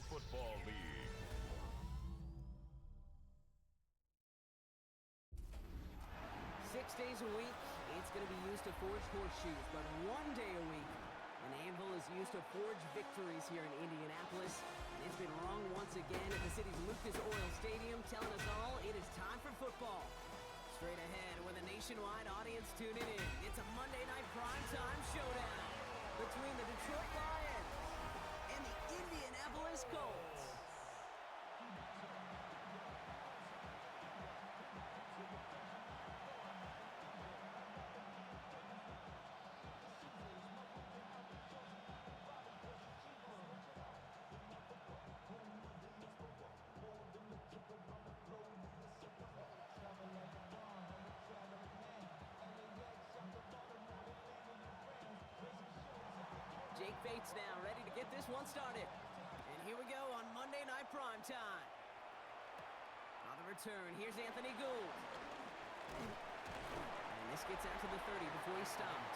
Football League. Six days a week, it's going to be used to forge horseshoes, but one day a week, an anvil is used to forge victories here in Indianapolis. And it's been rung once again at the city's Lucas Oil Stadium, telling us all it is time for football. Straight ahead, with a nationwide audience tuning in, it's a Monday night primetime showdown between the Detroit Lions and the Indianapolis Colts. Jake Bates now, ready to get this one started. And here we go on Monday Night Primetime. On the return, here's Anthony Gould. And this gets out to the 30 before he stopped.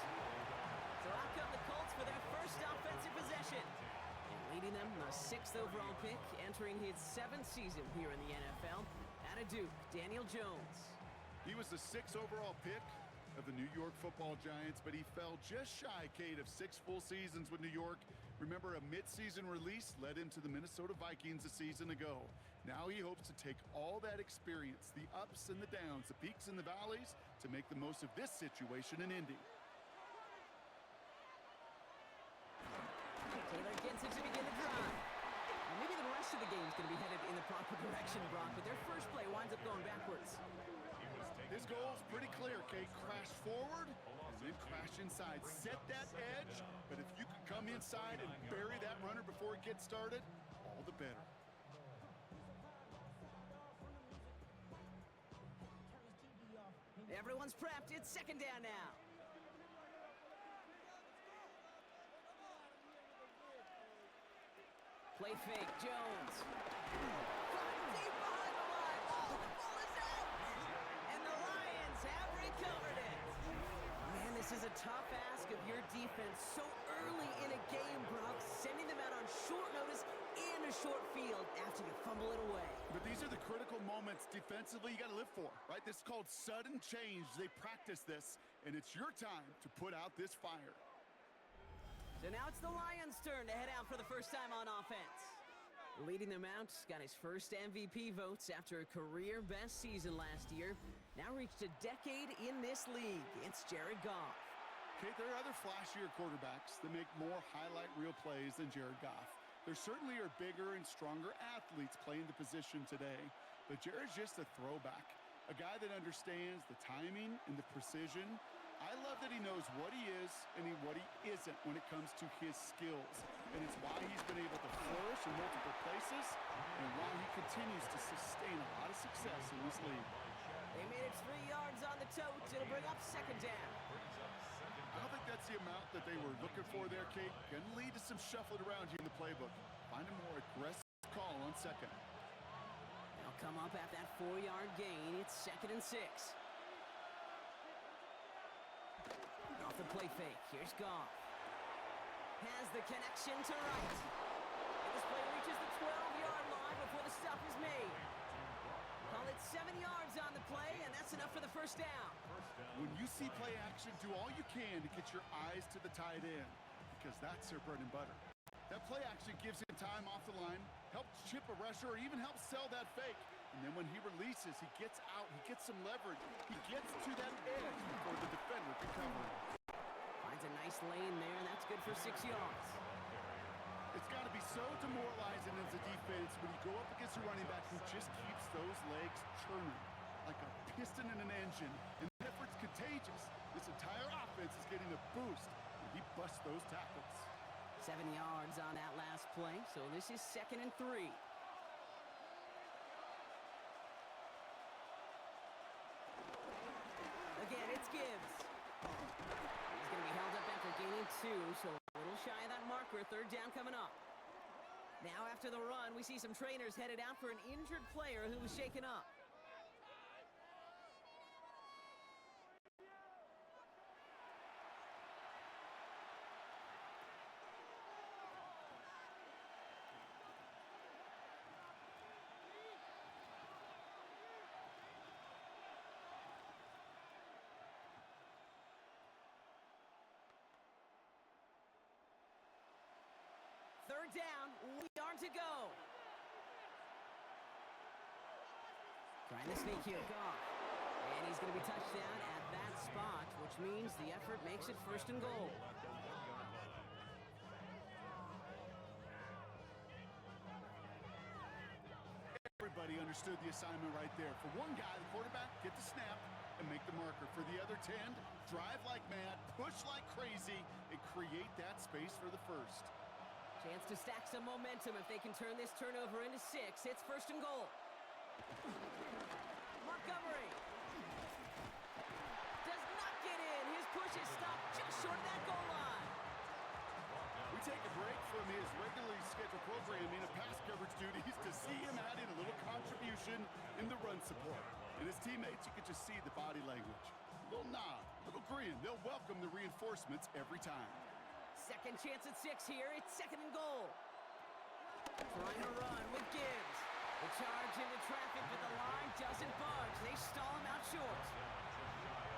So out come the Colts for their first offensive possession. And leading them, the 6th overall pick, entering his 7th season here in the NFL. Out of Duke, Daniel Jones. He was the 6th overall pick of the New York Football Giants, but he fell just shy, Kate, of 6 full seasons with New York. Remember, a mid-season release led him to the Minnesota Vikings a season ago. Now he hopes to take all that experience, the ups and the downs, the peaks and the valleys, to make the most of this situation in Indy. Taylor gets it to begin the drive. Well, maybe the rest of the game is going to be headed in the proper direction, Brock, but their first play winds up going backwards. His goal is pretty clear, Kate. Crash forward and then crash inside. Set that edge, but if you can come inside and bury that runner before it gets started, all the better. Everyone's prepped. It's second down now. Play fake, Jones. Deep behind the line. Oh, the ball is out. And the Lions have recovered it. Man, this is a tough ask of your defense so early in a game, Brock, sending them out on short notice and a short field after you fumble it away. But these are the critical moments defensively you got to live for, right? This is called sudden change. They practice this, and it's your time to put out this fire. So now it's the Lions' turn to head out for the first time on offense. Leading them out, got his first MVP votes after a career-best season last year. Now reached a decade in this league. It's Jared Goff. Okay, there are other flashier quarterbacks that make more highlight reel plays than Jared Goff. There certainly are bigger and stronger athletes playing the position today, but Jared's just a throwback, a guy that understands the timing and the precision. I love that he knows what he is and what he isn't when it comes to his skills. And it's why he's been able to flourish in multiple places and why he continues to sustain a lot of success in this league. They made it 3 yards on the tote. It'll bring up second down. I don't think that's the amount that they were looking for there, Kate. Going to lead to some shuffling around here in the playbook. Find a more aggressive call on second. They'll come up at that 4-yard gain. It's 2nd and 6. Off the play fake, here's Goff. Has the connection to right. And this play reaches the 12-yard line before the stop is made. Call it 7 yards on the play, and that's enough for the first down. When you see play action, do all you can to get your eyes to the tight end, because that's their bread and butter. That play action gives him time off the line, helps chip a rusher, or even helps sell that fake. And then when he releases, he gets out, he gets some leverage. He gets to that edge before the defender can cover him. Finds a nice lane there, and that's good for 6 yards. It's got to be so demoralizing as a defense when you go up against a running back who just keeps those legs churning like a piston in an engine. And the effort's contagious. This entire offense is getting a boost when he busts those tackles. 7 yards on that last play, so this is 2nd and 3. Again, it's Gibbs. He's going to be held up after gaining 2, so a little shy of that marker. 3rd down coming up. Now after the run, we see some trainers headed out for an injured player who was shaken up. down. We are to go. Trying to sneak here, Goff. And he's going to be touched down at that spot, which means the effort makes it 1st and goal. Everybody understood the assignment right there. For one guy, the quarterback, get the snap and make the marker. For the other 10, drive like mad, push like crazy, and create that space for the first. Chance to stack some momentum if they can turn this turnover into 6. It's 1st and goal. Montgomery does not get in. His push is stopped just short of that goal line. We take a break from his regularly scheduled programming of pass coverage duties to see him add in a little contribution in the run support. And his teammates, you could just see the body language. Little nod, little grin. They'll welcome the reinforcements every time. Second chance at 6 here. It's 2nd and goal. Trying to run with Gibbs. The charge into traffic, but the line doesn't budge. They stall him out short.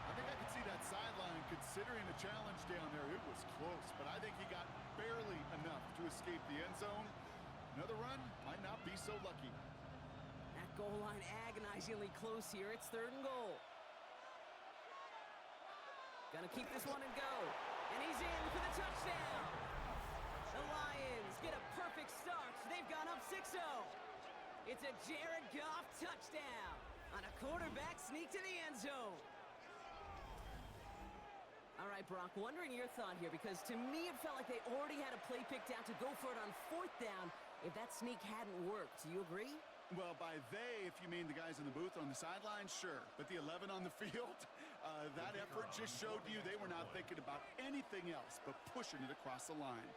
I think I could see that sideline considering the challenge down there. It was close, but I think he got barely enough to escape the end zone. Another run might not be so lucky. That goal line agonizingly close here. It's 3rd and goal. Gonna keep this one and go. And he's in for the touchdown. The Lions get a perfect start. They've gone up 6-0. It's a Jared Goff touchdown on a quarterback sneak to the end zone. All right, Brock, wondering your thought here, because to me it felt like they already had a play picked out to go for it on 4th down if that sneak hadn't worked. Do you agree? Well, by they, if you mean the guys in the booth on the sideline, sure. But the 11 on the field, that effort just showed you they were not thinking about anything else but pushing it across the line.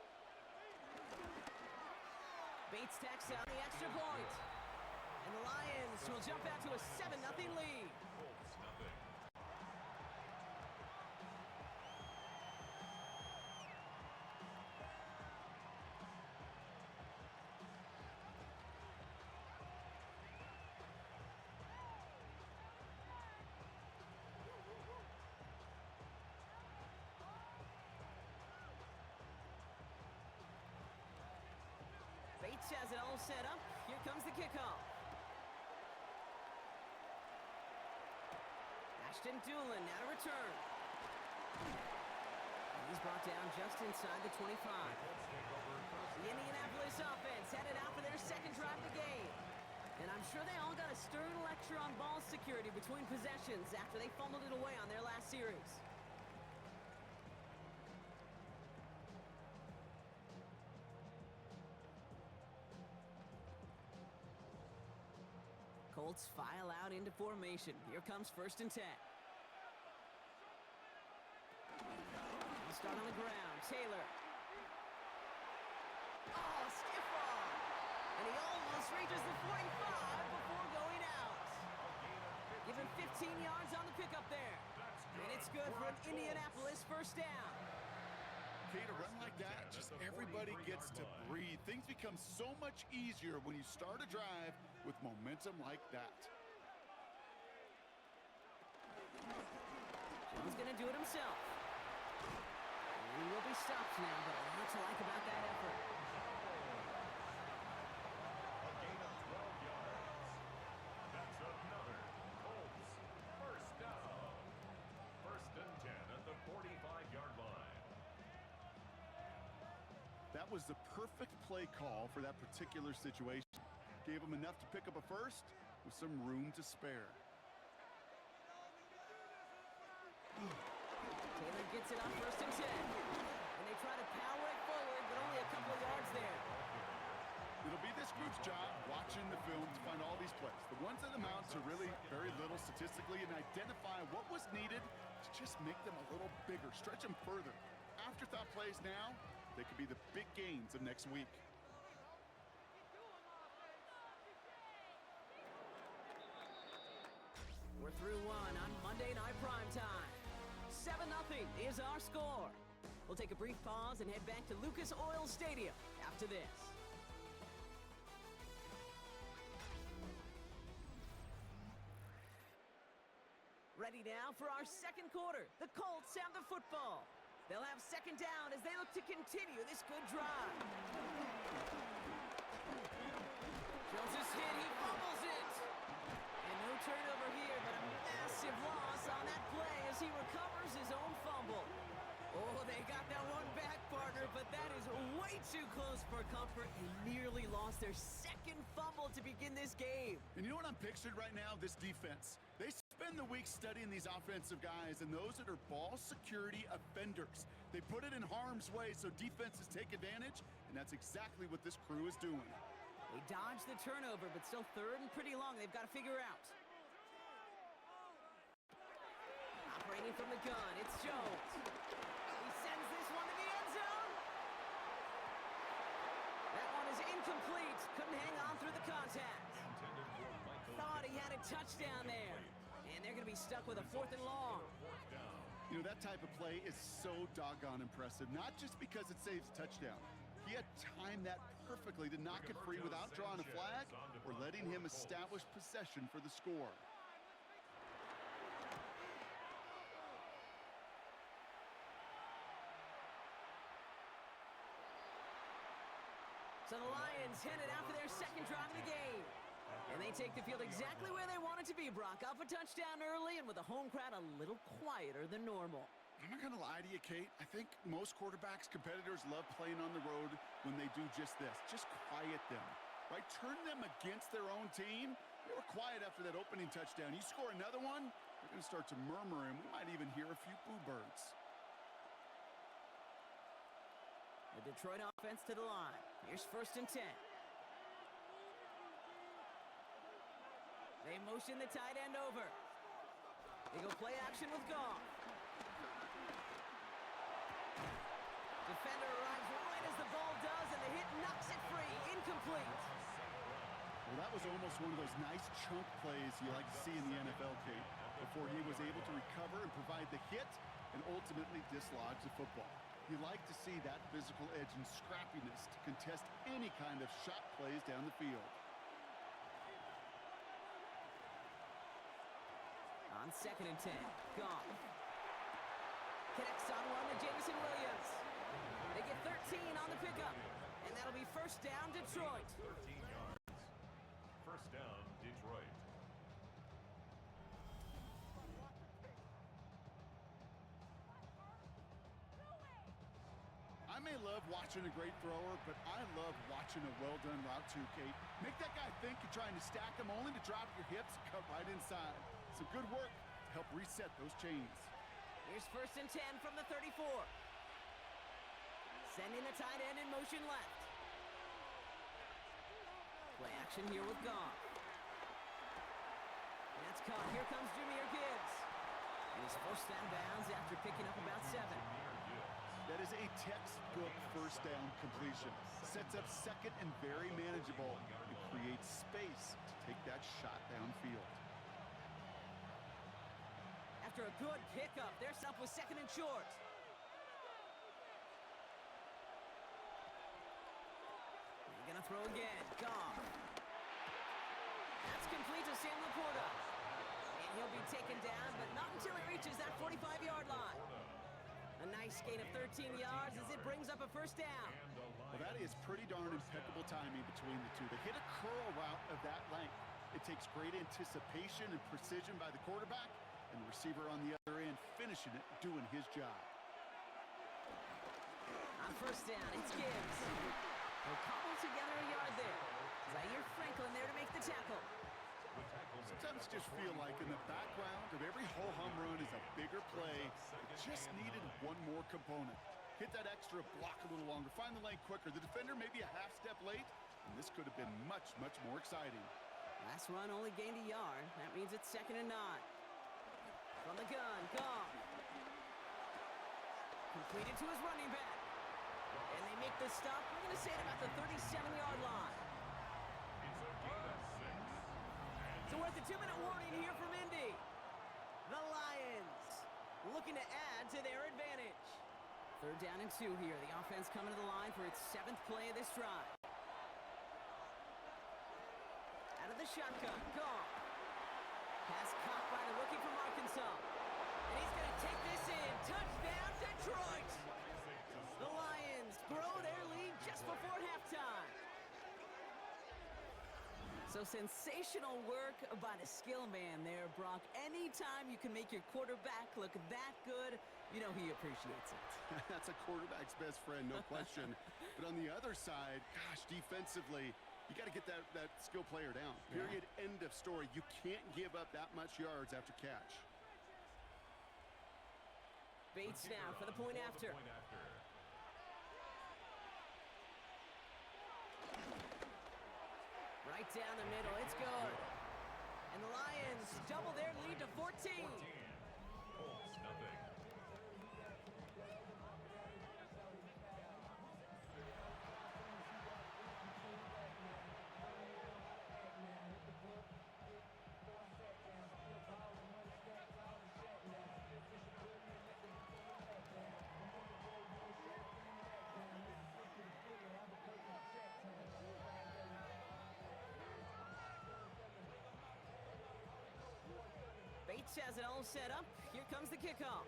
Bates tacks out the extra point. And the Lions will jump out to a 7-0 lead. Bates has it all set up. Here comes the kickoff. Ashton Doolin now to return. And he's brought down just inside the 25. The Indianapolis offense headed out for their 2nd drive of the game. And I'm sure they all got a stern lecture on ball security between possessions after they fumbled it away on their last series. Colts file out into formation. Here comes 1st and 10. He'll start on the ground. Taylor. Oh, stiff arm. And he almost reaches the 45 before going out. Give him 15 yards on the pickup there. And it's good for an Indianapolis 1st down. Okay, to run like that, just everybody gets to breathe. Things become so much easier when you start a drive with momentum like that. Jones going to do it himself. And he will be stopped now, but a lot to like about that effort. A gain of 12 yards. That's another Colts 1st down. 1st and 10 at the 45-yard line. That was the perfect play call for that particular situation. Gave him enough to pick up a first with some room to spare. Taylor gets it on 1st and 10. And they try to power it forward, but only a couple of yards there. It'll be this group's job watching the film to find all these plays. The ones that amount to really very little statistically, and identify what was needed to just make them a little bigger, stretch them further. Afterthought plays now, they could be the big gains of next week. We're through one on Monday Night Primetime. 7-0 is our score. We'll take a brief pause and head back to Lucas Oil Stadium after this. Ready now for our 2nd quarter. The Colts have the football. They'll have 2nd down as they look to continue this good drive. Jones is hit. He fumbles it. And no turnover here, but a massive loss on that play as he recovers his own fumble. Oh, they got that one back, partner, but that is way too close for comfort. They nearly lost their second fumble to begin this game. And you know what I'm pictured right now? This defense. They spend the week studying these offensive guys and those that are ball security offenders. They put it in harm's way so defenses take advantage, and that's exactly what this crew is doing. They dodged the turnover, but still third and pretty long. They've got to figure out. Operating from the gun, it's Jones. He sends this one to the end zone. That one is incomplete. Couldn't hang on through the contact. Thought he had a touchdown there. And they're going to be stuck with a 4th and long. You know, that type of play is so doggone impressive, not just because it saves a touchdown. He had timed that perfectly to knock it free without drawing a flag or letting him establish possession for the score. So the Lions headed out for their second drive of the game. And they take the field exactly where they want it to be, Brock. Off a touchdown early and with a home crowd a little quieter than normal. I'm not going to lie to you, Kate. I think most quarterbacks, competitors love playing on the road when they do just this. Just quiet them, right? Turn them against their own team. They were quiet after that opening touchdown. You score another one, they're going to start to murmur, and we might even hear a few boo birds. The Detroit offense to the line. Here's 1st and 10. They motion the tight end over. They go play action with Goff. Defender arrives right as the ball does, and the hit knocks it free. Incomplete. Well, that was almost one of those nice chunk plays you like to see in the NFL, Kate, before he was able to recover and provide the hit and ultimately dislodge the football. You like to see that physical edge and scrappiness to contest any kind of shot plays down the field. On 2nd and 10, Goff connects on one to Jameson Williams. They get 13 on the pickup, and that'll be 1st down, Detroit. 13 yards. 1st down, Detroit. I may love watching a great thrower, but I love watching a well-done route too, Kate. Make that guy think you're trying to stack him only to drop your hips and cut right inside. Some good work to help reset those chains. Here's 1st and 10 from the 34. Sending the tight end in motion left. Play action here with Goff. That's caught. Here comes Jahmyr Gibbs. And he's forced down bounds after picking up about 7. That is a textbook 1st down completion. Sets up 2nd and very manageable and creates space to take that shot downfield. After a good pickup, they're up with 2nd and short. They're gonna throw again. Goff. That's complete to Sam Laporta. And he'll be taken down, but not until he reaches that 45-yard line. A nice gain of 13 yards as it brings up a 1st down. Well, that is pretty darn impeccable timing between the two. They hit a curl route of that length. It takes great anticipation and precision by the quarterback, and the receiver on the other end finishing it, doing his job. On 1st down, it's Gibbs. They'll cobble together a yard there. Zaire Franklin there to make the tackle. Sometimes just feel like in the background of every ho-hum run is a bigger play. It just needed one more component. Hit that extra block a little longer. Find the lane quicker. The defender may be a half step late, and this could have been much, much more exciting. Last run only gained a yard. That means it's 2nd and 9. From the gun, Goff. Completed to his running back. And they make the stop. We're going to say it about the 37-yard line. So we're at the 2-minute warning here from Indy. The Lions looking to add to their advantage. 3rd down and 2 here. The offense coming to the line for its 7th play of this drive. Out of the shotgun, Goff. Pass caught by the rookie from Arkansas. And he's going to take this in. Touchdown, Detroit! The Lions grow their lead just before halftime. So sensational work by the skill man there, Brock. Anytime you can make your quarterback look that good, you know he appreciates it. That's a quarterback's best friend, no question. But on the other side, gosh, defensively, you got to get that skill player down. Period, end of story. You can't give up that much yards after catch. Bates now for the point after. Right down the middle, it's good. And the Lions double their lead to 14. Colts, nothing. Bates has it all set up. Here comes the kickoff.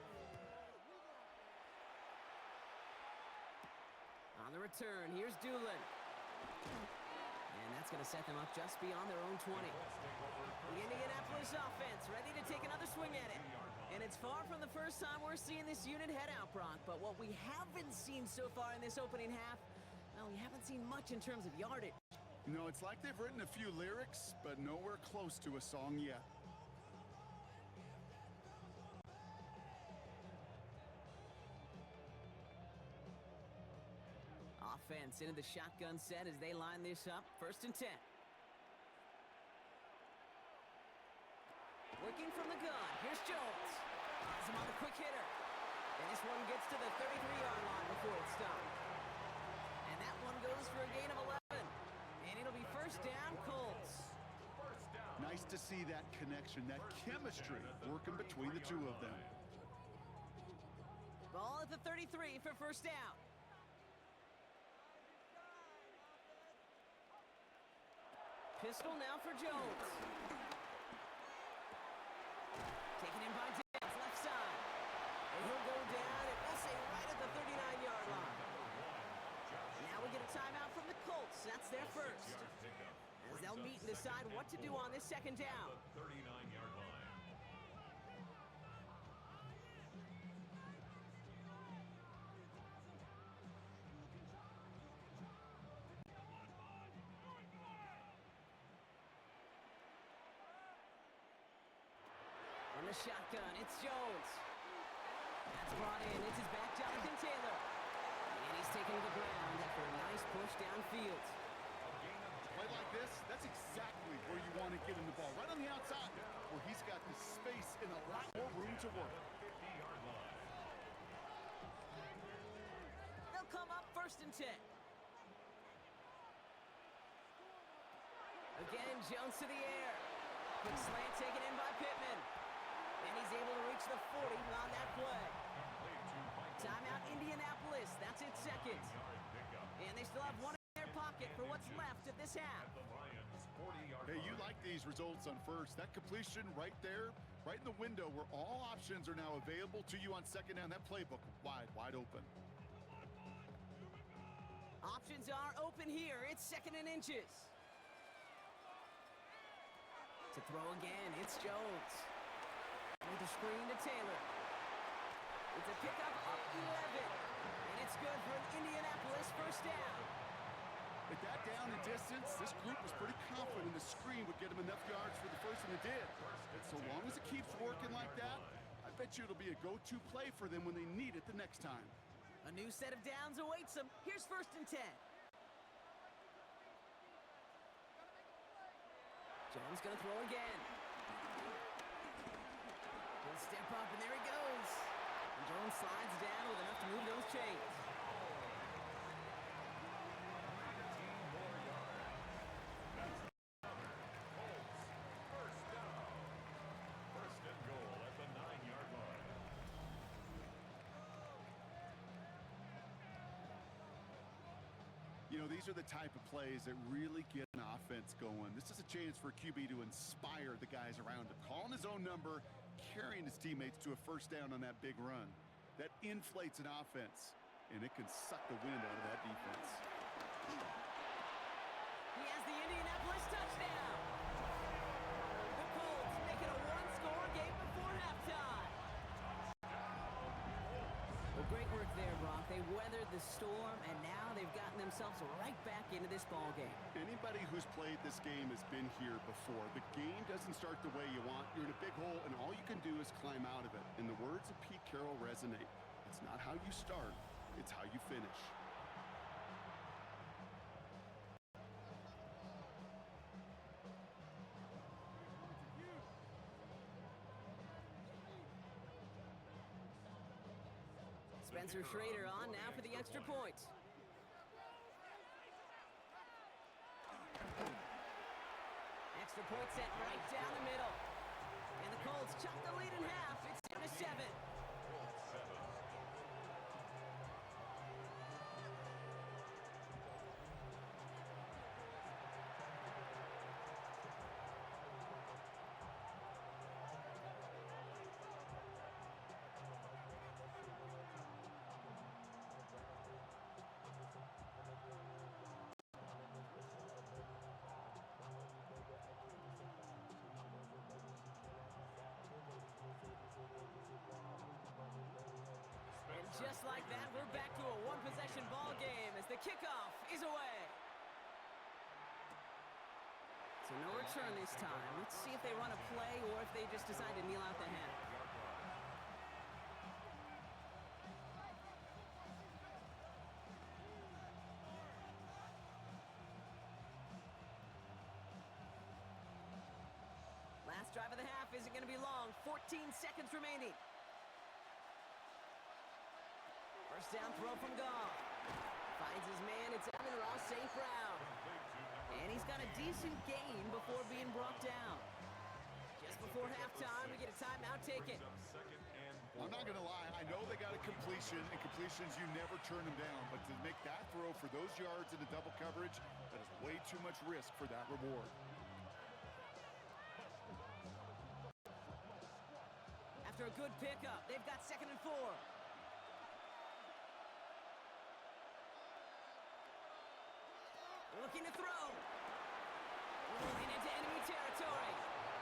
On the return, here's Doolin. And that's going to set them up just beyond their own 20. The Indianapolis offense ready to take another swing at it. And it's far from the first time we're seeing this unit head out, Brock. But what we haven't seen so far in this opening half, well, we haven't seen much in terms of yardage. You know, it's like they've written a few lyrics, but nowhere close to a song yet. Offense into the shotgun set as they line this up. 1st and 10. Working from the gun. Here's Jones. Has him on the quick hitter. And this one gets to the 33-yard line before it stopped. And that one goes for a gain of 11. And it'll be 1st down, Colts. Nice to see that connection, that chemistry working between the two of them. Ball at the 33 for 1st down. Pistol now for Jones. Taken in by Diggs, left side. And he'll go down, and we'll say right at the 39-yard line. Now we get a timeout from the Colts. That's their first. As they'll meet and decide what to do on this 2nd down. 39-yard line. From the shotgun, it's Jones. That's brought in. It's his back, Jonathan Taylor. And he's taken to the ground after a nice push downfield. Play like this, that's exactly where you want to get in the ball. Right on the outside, where he's got the space and a lot more room to work. 50-yard line. They'll come up 1st and 10. Again, Jones to the air. Quick slant taken in by Pittman. And he's able to reach the 40 on that play. Timeout Indianapolis. That's its 2nd. And they still have one in their pocket for what's left of this half. Hey, you like these results on 1st. That completion right there, right in the window where all options are now available to you on 2nd down. That playbook wide open. Options are open here. It's 2nd and inches. To throw again, it's Jones. With the screen to Taylor. It's a pickup up 11. And it's good for an Indianapolis 1st down. With that down and distance, this group was pretty confident the screen would get them enough yards for the 1st, and it did. And so long as it keeps working like that, I bet you it'll be a go-to play for them when they need it the next time. A new set of downs awaits them. Here's 1st and 10. Jones gonna throw again. He'll step up, and there he goes. And Jones slides down with enough to move those chains. You know, these are the type of plays that really get an offense going. This is a chance for QB to inspire the guys around him. Calling his own number, carrying his teammates to a 1st down on that big run. That inflates an offense, and it can suck the wind out of that defense. He has the Indianapolis touchdown. weathered the storm, and now they've gotten themselves right back into this ball game. Anybody who's played this game has been here before. The game doesn't start the way you want. You're in a big hole, and all you can do is climb out of it. And the words of Pete Carroll resonate. It's not how you start, it's how you finish. Spencer Schrader on now for the extra point. Extra point set right down the middle. And the Colts chuck the lead in half. It's down to 7. Just like that, we're back to a one-possession ball game as the kickoff is away. So no return this time. Let's see if they run a play or if they just decide to kneel out the half. Last drive of the half isn't going to be long. 14 seconds remaining. First down throw from Goff. Finds his man. It's Amon-Ra St. Brown. And he's got a decent gain before being brought down. Just before halftime, we get a timeout taken. I'm not going to lie. I know they got a completion, and completions, you never turn them down. But to make that throw for those yards in the double coverage, that is way too much risk for that reward. After a good pickup, they've got 2nd and 4. Looking to throw. Rolling into enemy territory.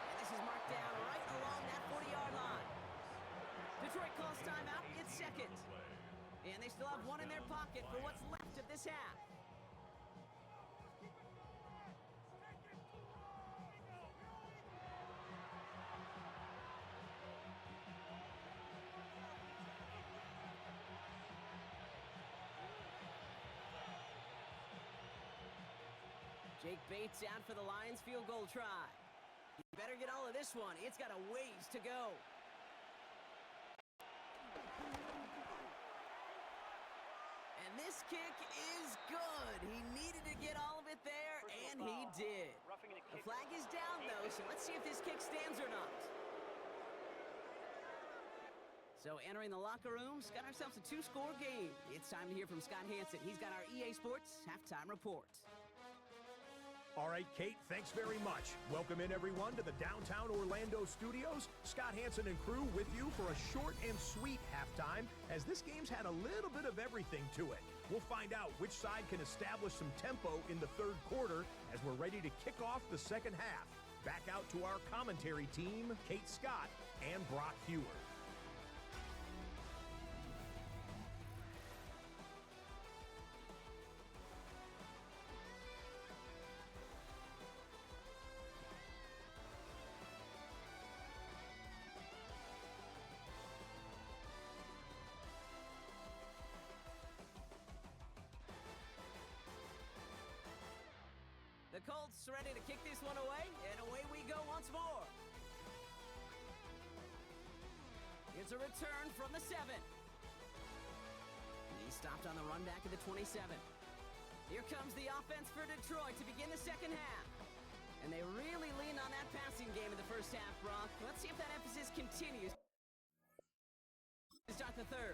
And this is marked down right along that 40-yard line. Detroit calls timeout. It's 2nd. And they still have one in their pocket for what's left of this half. Jake Bates out for the Lions field goal try. You better get all of this one. It's got a ways to go. And this kick is good. He needed to get all of it there, and he did. The flag is down, though, so let's see if this kick stands or not. So entering the locker rooms, got ourselves a 2-score game. It's time to hear from Scott Hansen. He's got our EA Sports halftime report. All right, Kate, thanks very much. Welcome in, everyone, to the downtown Orlando studios. Scott Hansen and crew with you for a short and sweet halftime, as this game's had a little bit of everything to it. We'll find out which side can establish some tempo in the third quarter as we're ready to kick off the second half. Back out to our commentary team, Kate Scott and Brock Hewer. The Colts ready to kick this one away, and away we go once more. Here's a return from the 7. He stopped on the run back at the 27. Here comes the offense for Detroit to begin the second half. And they really leaned on that passing game in the first half, Brock. Let's see if that emphasis continues. Start the third.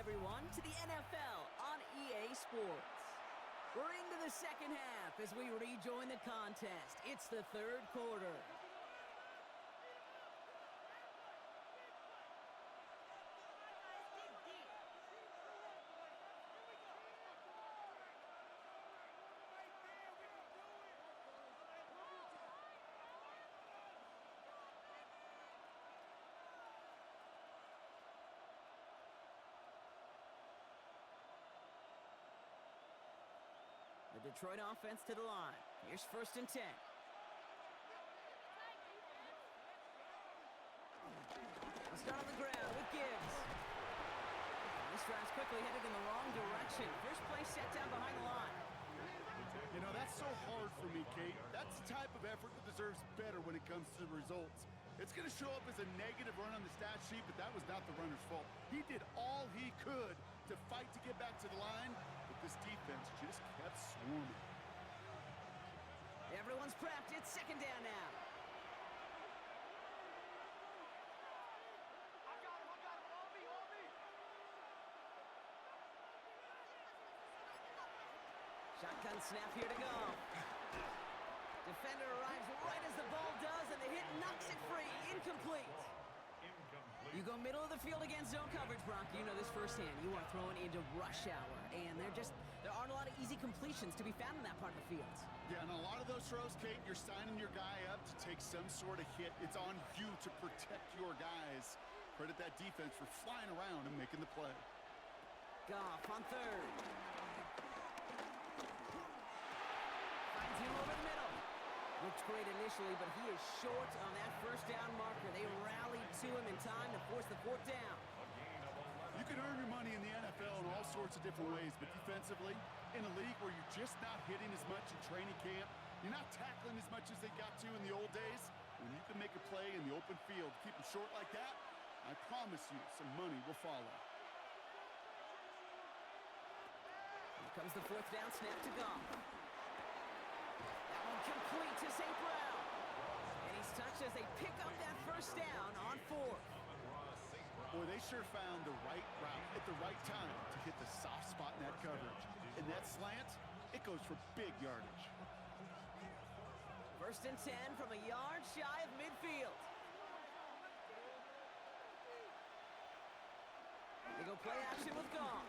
everyone, to the NFL on EA Sports. We're into the second half as we rejoin the contest. It's the third quarter. The Detroit offense to the line. Here's 1st and 10. They'll start on the ground with Gibbs. This drive's quickly headed in the wrong direction. First play set down behind the line. You know, that's so hard for me, Kate. That's the type of effort that deserves better when it comes to the results. It's going to show up as a negative run on the stat sheet, but that was not the runner's fault. He did all he could to fight to get back to the line, but this defense just kept swarming. Everyone's prepped. It's 2nd down now. Shotgun snap here to go. Defender arrives right as the ball does, and the hit knocks it free. Incomplete. You go middle of the field against zone coverage, Brock. You know this firsthand. You are throwing into rush hour, and there aren't a lot of easy completions to be found in that part of the field. Yeah, and a lot of those throws, Kate, you're signing your guy up to take some sort of hit. It's on you to protect your guys. Credit that defense for flying around and making the play. Goff on 3rd. Finds him over the middle. Looks great initially, but he is short on that 1st down marker. They rallied to him in time to force the 4th down. You can earn your money in the NFL in all sorts of different ways, but defensively, in a league where you're just not hitting as much in training camp, you're not tackling as much as they got to in the old days, when you can make a play in the open field, keep them short like that, I promise you some money will follow. Here comes the 4th down snap to Goff. That one complete to St. Brown. And he's touched as they pick up that 1st down on 4th. Boy, they sure found the right route at the right time to hit the soft spot in that coverage. And that slant, it goes for big yardage. 1st and 10 from a yard shy of midfield. They go play action with Goff.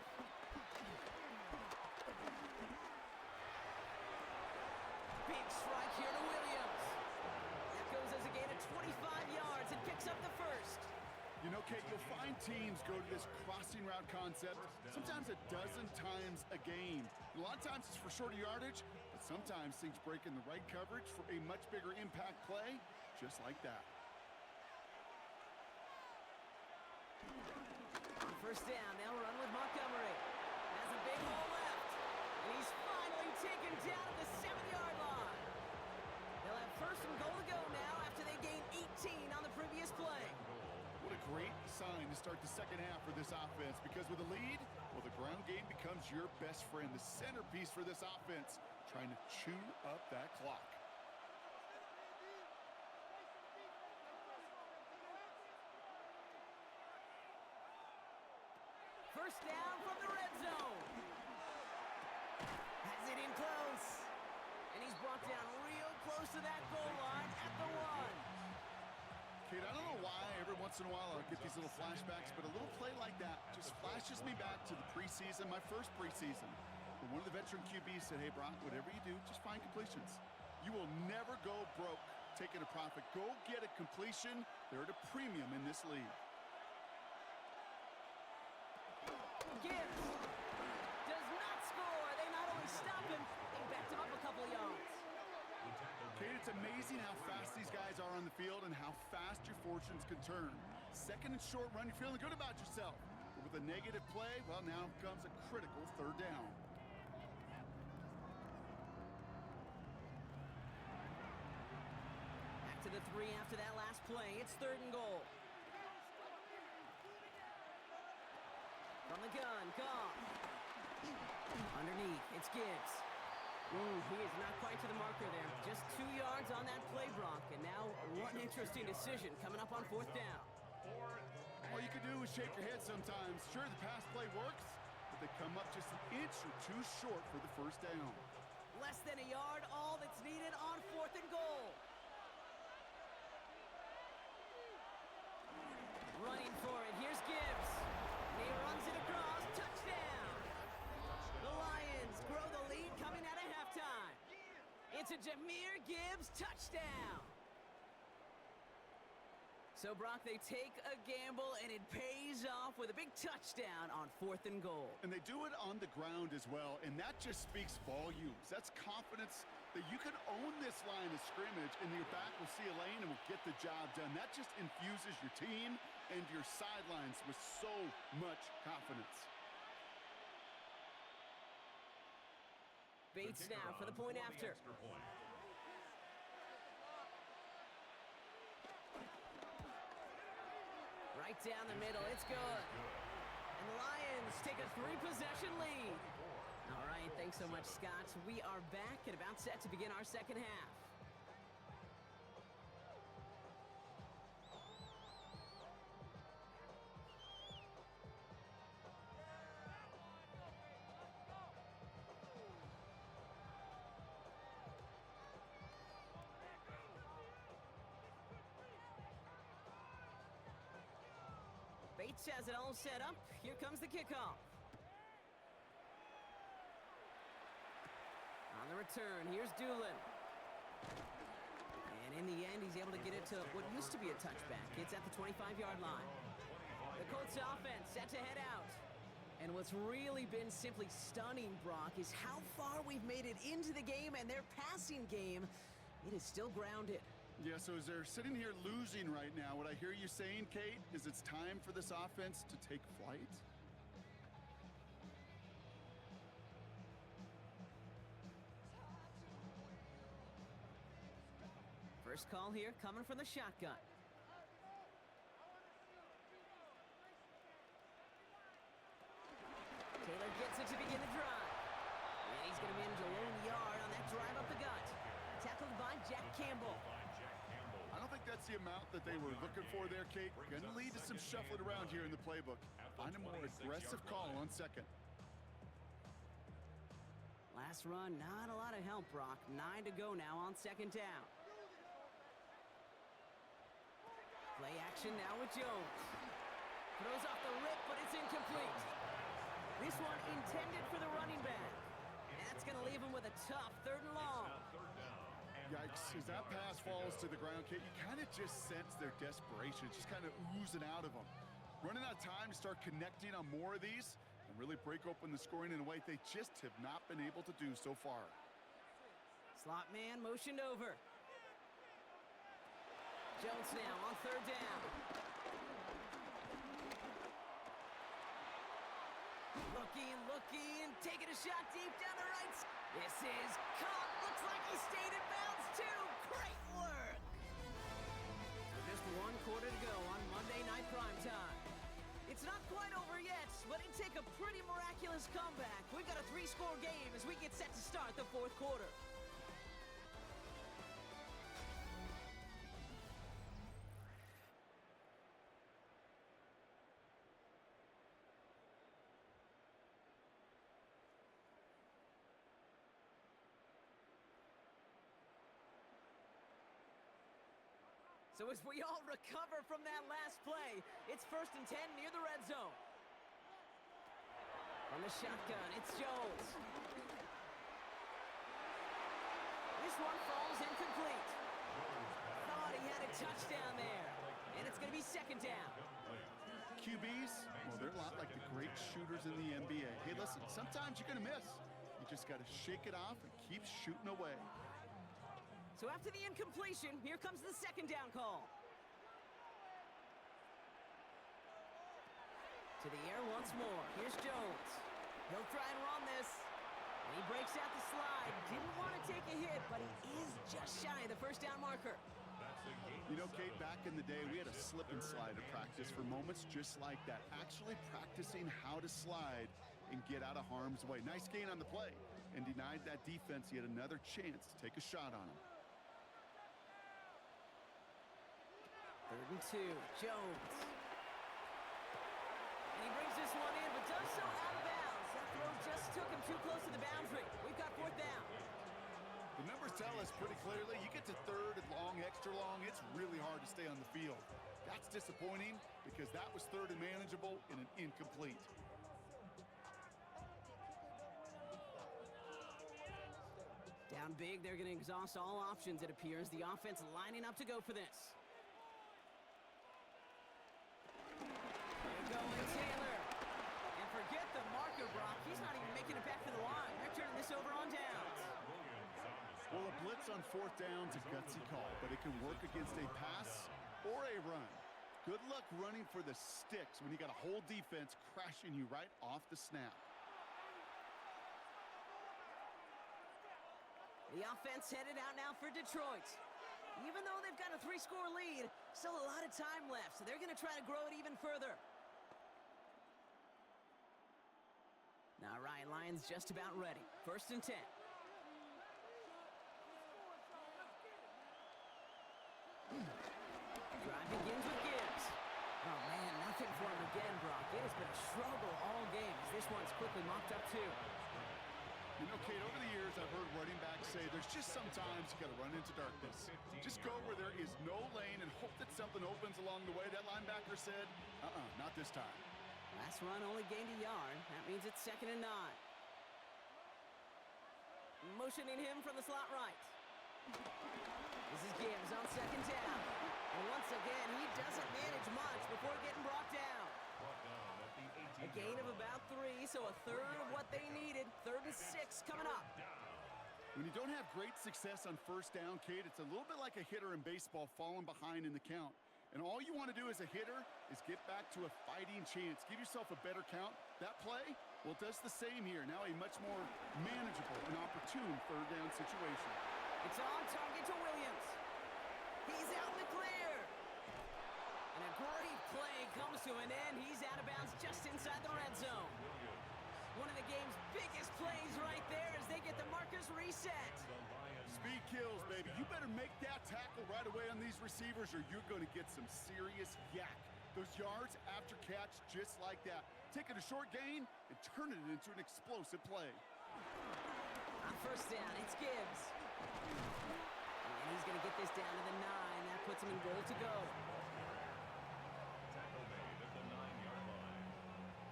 Big strike here to Williams. That goes as a gain of 25 yards and picks up the 1st. You know, Kate, you'll find teams go to this crossing route concept sometimes a dozen times a game. A lot of times it's for shorter yardage, but sometimes things break in the right coverage for a much bigger impact play, just like that. On 1st down, they'll run with Montgomery. Has a big hole left, and he's finally taken down at the 7-yard line. They'll have 1st and goal to go now after they gained 18 on the previous play. What a great sign to start the second half for this offense, because with a lead, well, the ground game becomes your best friend, the centerpiece for this offense, trying to chew up that clock. First down from the red zone. Has it in close. And he's brought down real close to that goal line at the 1. Kate, I don't know why every once in a while I'll get these little flashbacks, but a little play like that just flashes me back to the preseason, my first preseason. When one of the veteran QBs said, hey, Brock, whatever you do, just find completions. You will never go broke taking a profit. Go get a completion. They're at a premium in this league. Gibbs does not score. They not only stop him, they backed him up a couple of yards. Kate, it's amazing how fast these guys are on the field and how fast your fortunes can turn. 2nd and short run, you're feeling good about yourself. But with a negative play, well, now comes a critical 3rd down. Back to the 3 after that last play. It's 3rd and goal. From the gun, Goff. Underneath, it's Gibbs. He is not quite to the marker there. Just 2 yards on that play, Brock. And now one interesting decision coming up on 4th down. Well, All you can do is shake your head sometimes. Sure, the pass play works, but they come up just an inch or two short for the first down. Less than a yard, all that's needed on 4th and goal. Running for it, here's Gibbs. He runs it across, touchdown. The Lions grow the lead coming out of halftime. It's a Jahmyr Gibbs touchdown. So, Brock, they take a gamble, and it pays off with a big touchdown on 4th and goal. And they do it on the ground as well, and that just speaks volumes. That's confidence that you can own this line of scrimmage, and your back will see a lane and will get the job done. That just infuses your team and your sidelines with so much confidence. Bates now for the point after. Right down the middle, it's good. And the Lions take a 3-possession lead. All right, thanks so much, Scott. We are back and about set to begin our second half. Bates has it all set up. Here comes the kickoff. On the return, here's Doolin. And in the end, he's able to get it to what used to be a touchback. It's at the 25-yard line. The Colts offense set to head out. And what's really been simply stunning, Brock, is how far we've made it into the game, and their passing game, it is still grounded. Yeah, so as they're sitting here losing right now, what I hear you saying, Kate, is it's time for this offense to take flight? First call here coming from the shotgun. Taylor gets it to begin the drive. And he's going to manage a lone yard on that drive up the gut. Tackled by Jack Campbell. I don't think that's the amount that they were looking for there, Kate. Going to lead to some shuffling around here in the playbook. Find a more aggressive call on second. Last run, not a lot of help, Brock. 9 to go now on second down. Play action now with Jones. Throws off the rip, but it's incomplete. This one intended for the running back. And that's going to leave him with a tough 3rd and long. Yikes, as that pass falls to the ground, Kate, you kind of just sense their desperation, just kind of oozing out of them. Running out of time to start connecting on more of these and really break open the scoring in a way they just have not been able to do so far. Slot man motioned over. Jones now on 3rd down. Looking, taking a shot deep down the right. This is caught. Looks like he stayed in bounds too. Great work. Just 1 quarter to go on Monday Night Primetime. It's not quite over yet, but it'd take a pretty miraculous comeback. We've got a 3-score game as we get set to start the 4th quarter. So as we all recover from that last play, it's 1st and 10 near the red zone. On the shotgun, it's Jones. This one falls incomplete. Thought he had a touchdown there. And it's going to be 2nd down. QBs, well, they're a lot like the great shooters in the NBA. Hey, listen, sometimes you're going to miss. You just got to shake it off and keep shooting away. So after the incompletion, here comes the 2nd down call. To the air once more. Here's Jones. He'll try and run this. And he breaks out the slide. Didn't want to take a hit, but he is just shy of the 1st down marker. You know, Kate, back in the day, we had a slip and slide at practice for moments just like that. Actually practicing how to slide and get out of harm's way. Nice gain on the play. And denied that defense yet another chance to take a shot on him. 3rd and 2, Jones. just took him too close to the boundary. We've got fourth down. The numbers tell us pretty clearly, you get to third and long, extra long, it's really hard to stay on the field. That's disappointing because that was third and manageable in an incomplete. Down big, they're going to exhaust all options, it appears. The offense lining up to go for this. They're going Taylor. And forget the marker, Brock. He's not even making it back to the line. They're turning this over on downs. Well, a blitz on fourth down's a gutsy call, but it can work against a pass or a run. Good luck running for the sticks when you got a whole defense crashing you right off the snap. The offense headed out now for Detroit. Even though they've got a 3-score lead, still a lot of time left, so they're going to try to grow it even further. Now Ryan Lyons just about ready. 1st and 10. Drive begins with Gibbs. Oh, man, nothing for him again, Brock. It has been a struggle all game as this one's quickly mopped up, too. You know, Kate, over the years, I've heard running backs say there's just sometimes you got to run into darkness. Just go where there is no lane and hope that something opens along the way. That linebacker said, not this time. Last run only gained a yard. That means it's 2nd and 9. Motioning him from the slot right. This is Gibbs on 2nd down. And once again, he doesn't manage much before getting brought down. A gain of about 3, so a third of what they needed. 3rd and 6 coming up. When you don't have great success on 1st down, Kate, it's a little bit like a hitter in baseball falling behind in the count. And all you want to do as a hitter is get back to a fighting chance. Give yourself a better count. That play, well, it does the same here. Now a much more manageable and opportune 3rd down situation. It's on target to Williams. He's out in the clear. And a great play comes to an end. He's out of bounds just inside the red zone. One of the game's biggest plays right there as they get the markers reset. Speed kills, baby. You better make that tackle right away on these receivers or you're going to get some serious yak. Those yards after catch just like that. Taking a short gain and turning it into an explosive play. On 1st down, it's Gibbs. And he's going to get this down to the 9. That puts him in goal to go. Tackle made at the 9-yard line.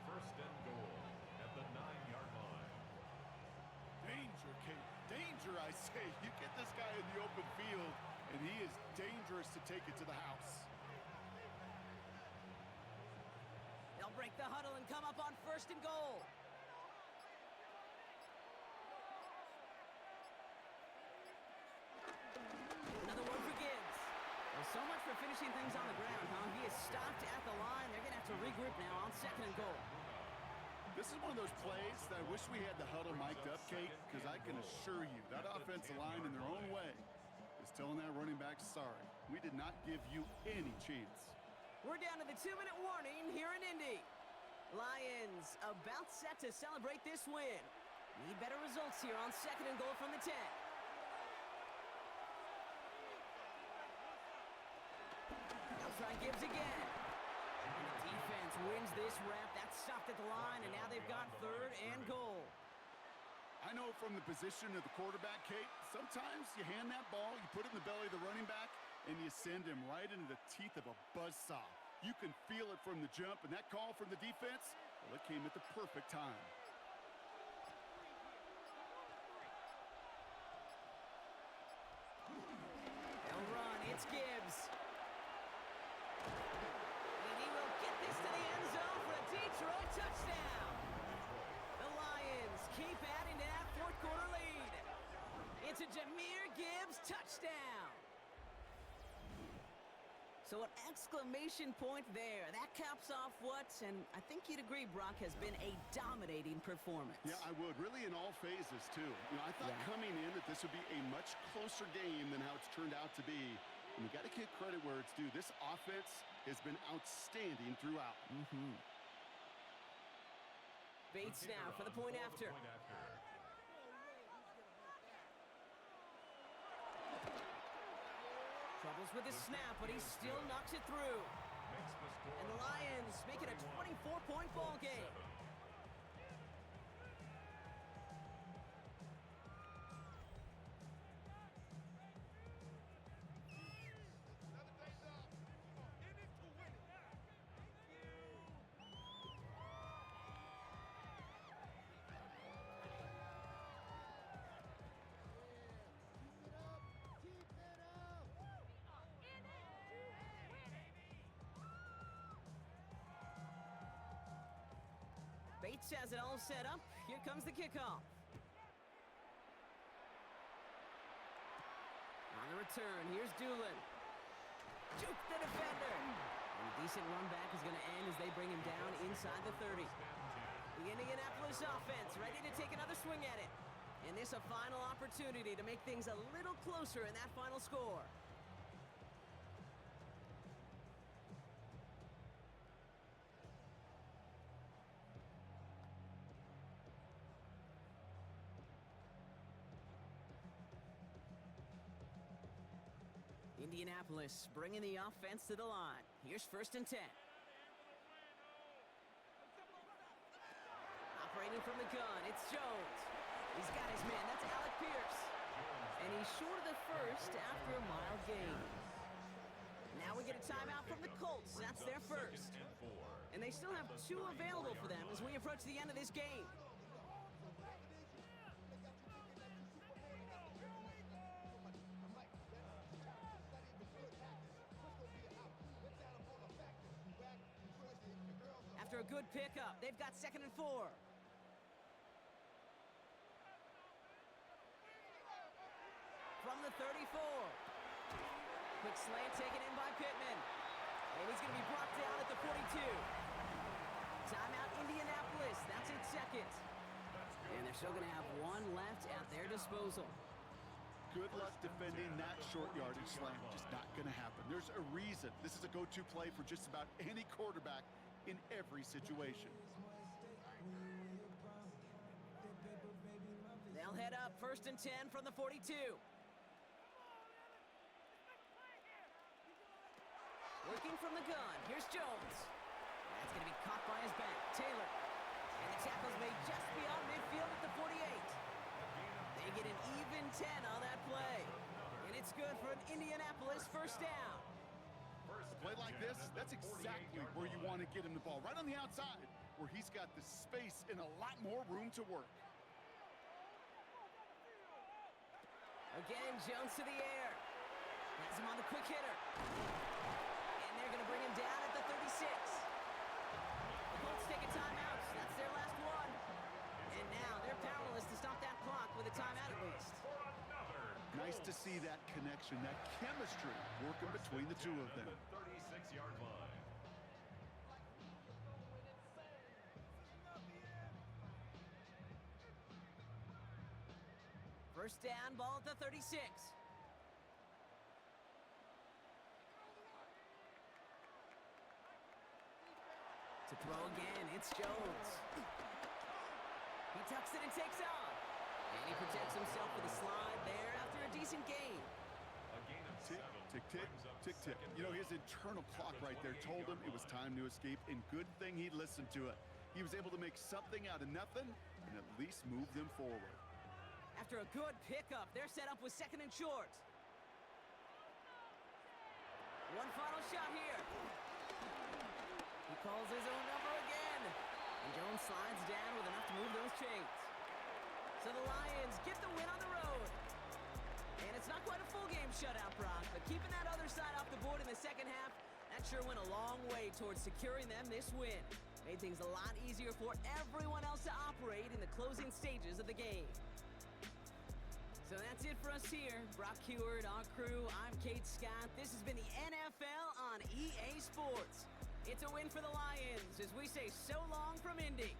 1st and goal at the 9-yard line. Danger, Kate. Danger, I say. You get this guy in the open field, and he is dangerous to take it to the house. They'll break the huddle and come up on 1st and goal. Another one for Gibbs. Well, so much for finishing things on the ground, huh? He is stopped at the line. They're going to have to regroup now on 2nd and goal. This is one of those plays that I wish we had the huddle mic'd up, Kate, because I can assure you that offensive line in their own way is telling that running back, sorry, we did not give you any chance. We're down to the 2-minute warning here in Indy. Lions about set to celebrate this win. Need better results here on 2nd and goal from the 10. They'll try Gibbs again. And the defense wins this rep. That's stopped at the line, and now they've got 3rd and goal. I know from the position of the quarterback, Kate, sometimes you hand that ball, you put it in the belly of the running back, and you send him right into the teeth of a buzzsaw. You can feel it from the jump, and that call from the defense, well, it came at the perfect time. They'll run. It's Gibbs. And he will get this to the end zone for a Detroit touchdown. The Lions keep adding to that 4th quarter lead. It's a Jahmyr Gibbs touchdown. So an exclamation point there. That caps off what, and I think you'd agree, Brock, has been a dominating performance. Yeah, I would. Really in all phases, too. You know, I thought coming in that this would be a much closer game than how it's turned out to be. And you got to give credit where it's due. This offense has been outstanding throughout. Bates now for the point after. Troubles with his snap, but he still knocks it through. And the Lions make it a 24-point ball game. Cates has it all set up. Here comes the kickoff. On the return, here's Doolin. Juke the defender. And a decent run back is going to end as they bring him down inside the 30. The Indianapolis offense ready to take another swing at it. And this a final opportunity to make things a little closer in that final score. Indianapolis bringing the offense to the line. Here's 1st and 10. Operating from the gun, it's Jones. He's got his man, that's Alec Pierce. And he's short of the first after a mild gain. Now we get a timeout from the Colts. That's their first. And they still have 2 available for them as we approach the end of this game. After a good pickup, they've got 2nd and 4. From the 34. Quick slant taken in by Pittman. And he's going to be brought down at the 42. Timeout Indianapolis. That's its 2nd. And they're still going to have 1 left at their disposal. Good luck defending that short yardage slant. Just not going to happen. There's a reason this is a go-to play for just about any quarterback in every situation. They'll head up 1st and 10 from the 42. Working from the gun. Here's Jones. That's going to be caught by his back. Taylor. And the tackle's made just beyond midfield at the 48. They get an even 10 on that play. And it's good for an Indianapolis 1st down. A play like this, that's exactly where you want to get him the ball. Right on the outside, where he's got the space and a lot more room to work. Again, Jones to the air. Has him on the quick hitter. And they're going to bring him down at the 36. The Colts take a timeout. That's their last one. And now they're powerless to stop that clock with a timeout at least. Nice to see that connection, that chemistry working between the 2 of them. 36-yard line. First down, ball at the 36. To throw again, it's Jones. He tucks it and takes off. And he protects himself with a slide there after a decent game. Tick, tick, tick, tick, tick. You know, his internal clock right there told him it was time to escape, and good thing he listened to it. He was able to make something out of nothing and at least move them forward. After a good pickup, they're set up with 2nd and short. One final shot here. He calls his own number again. And Jones slides down with enough to move those chains. So the Lions get the win on the road. And it's not quite a full game shutout, Brock, but keeping that other side off the board in the 2nd half, that sure went a long way towards securing them this win. Made things a lot easier for everyone else to operate in the closing stages of the game. So that's it for us here. Brock Heward, our crew, I'm Kate Scott. This has been the NFL on EA Sports. It's a win for the Lions as we say so long from Indy.